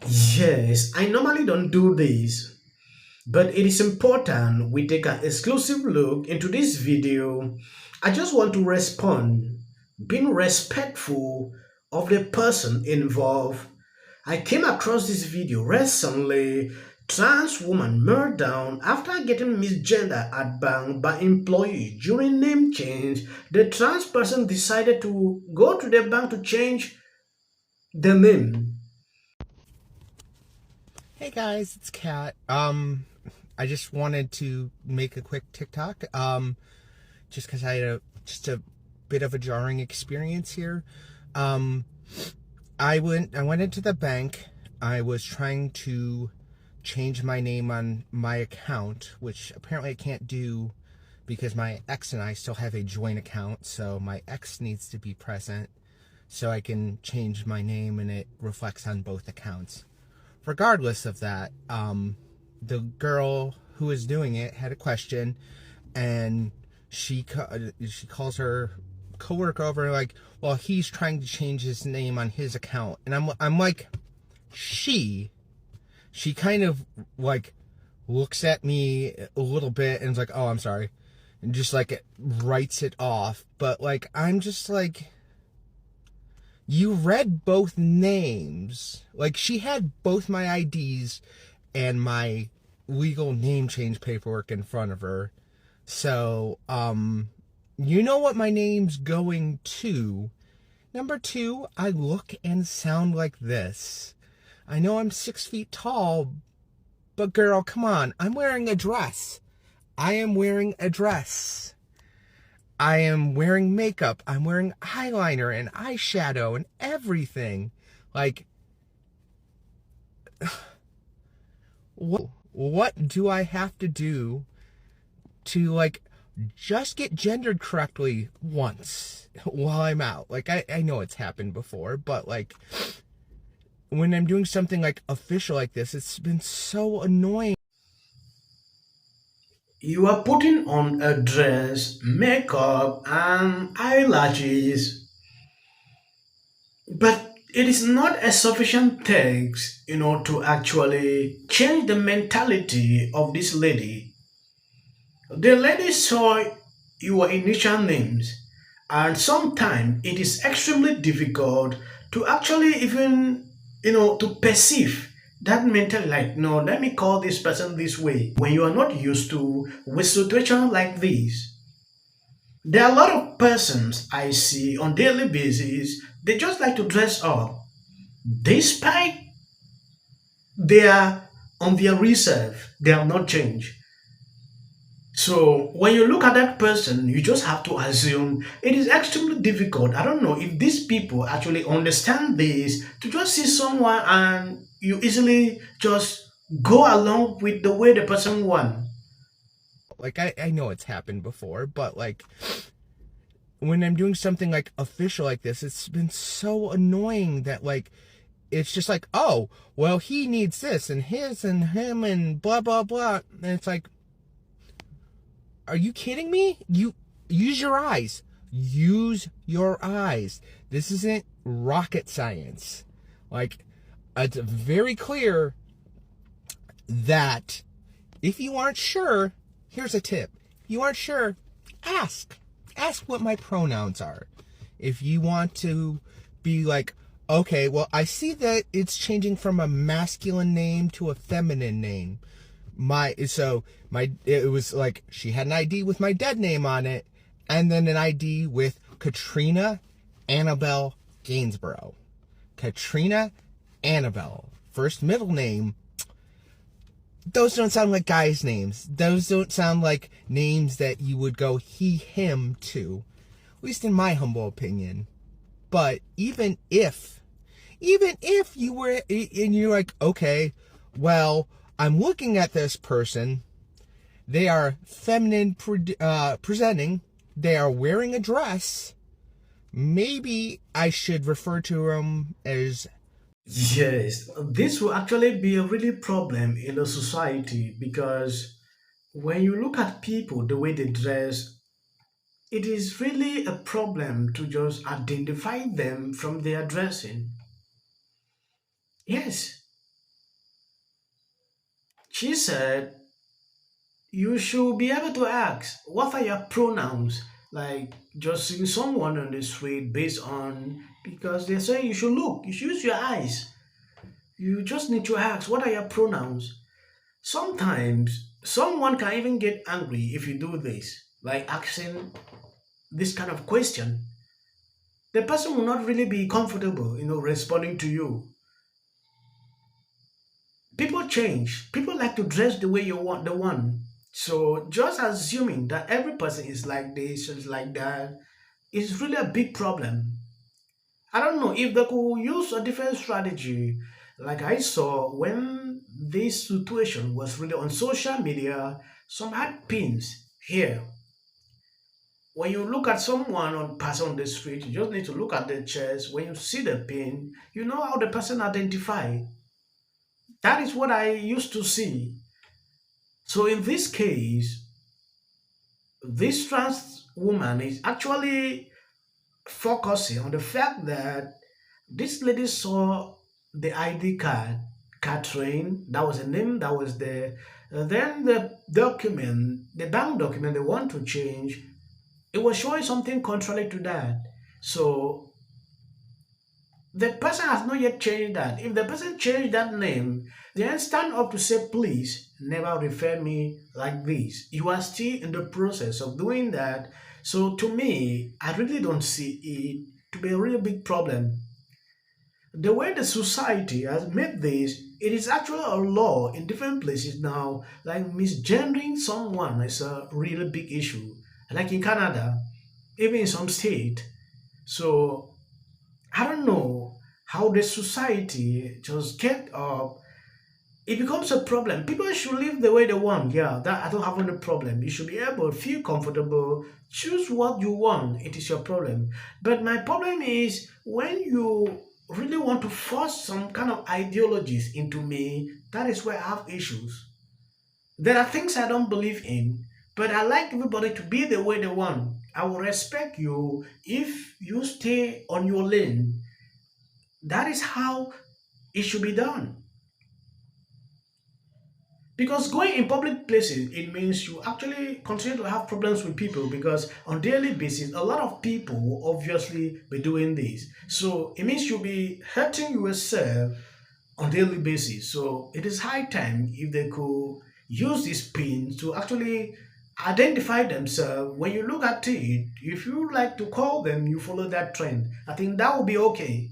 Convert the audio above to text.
Yes, I normally don't do this, but it is important we take an exclusive look into this video. I just want to respond, being respectful of the person involved. I came across this video recently. Trans woman murdered down after getting misgendered at bank by employee during name change. The trans person decided to go to the bank to change the name. Hey guys, it's Kat. I just wanted to make a quick TikTok. Just because I had a bit of a jarring experience here. Um, I went into the bank. I was trying to change my name on my account, which apparently I can't do because my ex and I still have a joint account. So my ex needs to be present so I can change my name and it reflects on both accounts. Regardless of that, the girl who was doing it had a question, and she calls her coworker over like, well, he's trying to change his name on his account, and I'm like, she kind of like looks at me a little bit and is like, oh, I'm sorry, and just like writes it off, but like I'm just like, you read both names. Like, she had both my IDs and my legal name change paperwork in front of her. So, you know what my name's going to. Number two, I look and sound like this. I know I'm 6 feet tall, but girl, come on. I'm wearing a dress. I am wearing a dress. I am wearing makeup. I'm wearing eyeliner and eyeshadow and everything. Like, what do I have to do to, like, just get gendered correctly once while I'm out? Like, I know it's happened before, but, like, when I'm doing something, like, official like this, it's been so annoying. You are putting on a dress, makeup, and eyelashes, but it is not a sufficient text, to actually change the mentality of this lady. The lady saw your initial names, and sometimes it is extremely difficult to actually even, to perceive that mentality. Like, no, let me call this person this way. When you are not used to with situation like this, there are a lot of persons I see on daily basis. They just like to dress up, despite they are on their reserve. They have not changed. So when you look at that person, you just have to assume it is extremely difficult. I don't know if these people actually understand this to just see someone and you easily just go along with the way the person wants. Like, I know it's happened before, but, like, when I'm doing something, like, official like this, it's been so annoying that, like, it's just like, oh, well, he needs this and his and him and blah, blah, blah. And it's like, are you kidding me? You use your eyes. Use your eyes. This isn't rocket science. Like, it's very clear that if you aren't sure, here's a tip. If you aren't sure, ask. Ask what my pronouns are. If you want to be like, okay, well, I see that it's changing from a masculine name to a feminine name. It was like she had an ID with my dead name on it, and then an ID with Katrina Annabelle Gainsborough. Katrina Annabelle, first middle name. Those don't sound like guys' names. Those don't sound like names that you would go he, him to, at least in my humble opinion. But even if you were, and you're like, okay, well, I'm looking at this person. They are feminine presenting. They are wearing a dress. Maybe I should refer to them as. Yes, this will actually be a really problem in a society because when you look at people the way they dress, it is really a problem to just identify them from their dressing. Yes. She said you should be able to ask what are your pronouns, like just seeing someone on the street based on because they say you should look, you should use your eyes. You just need to ask what are your pronouns. Sometimes someone can even get angry if you do this, like asking this kind of question. The person will not really be comfortable, responding to you. People change. People like to dress the way you want the one. So just assuming that every person is like this, is like that, is really a big problem. I don't know if they could use a different strategy. Like I saw when this situation was really on social media, some had pins here. When you look at someone on pass on the street, you just need to look at the chest. When you see the pin, you know how the person identify. That is what I used to see. So in this case, this trans woman is actually focusing on the fact that this lady saw the ID card, Catherine, that was the name that was there. Then the document, the bank document they want to change, it was showing something contrary to that. So the person has not yet changed that. If the person changed that name, then stand up to say, please never refer me like this. You are still in the process of doing that. So to me, I really don't see it to be a really big problem. The way the society has made this, it is actually a law in different places now. Like misgendering someone is a really big issue. Like in Canada, even in some state. So I don't know how the society just get up. It becomes a problem. People should live the way they want. Yeah, that I don't have any problem. You should be able to feel comfortable, choose what you want. It is your problem. But my problem is when you really want to force some kind of ideologies into me, that is where I have issues. There are things I don't believe in, but I like everybody to be the way they want. I will respect you if you stay on your lane. That is how it should be done. Because going in public places, it means you actually continue to have problems with people because on daily basis, a lot of people will obviously be doing this. So it means you'll be hurting yourself on daily basis. So it is high time if they could use these pins to actually identify themselves. When you look at it, if you like to call them, you follow that trend. I think that would be okay.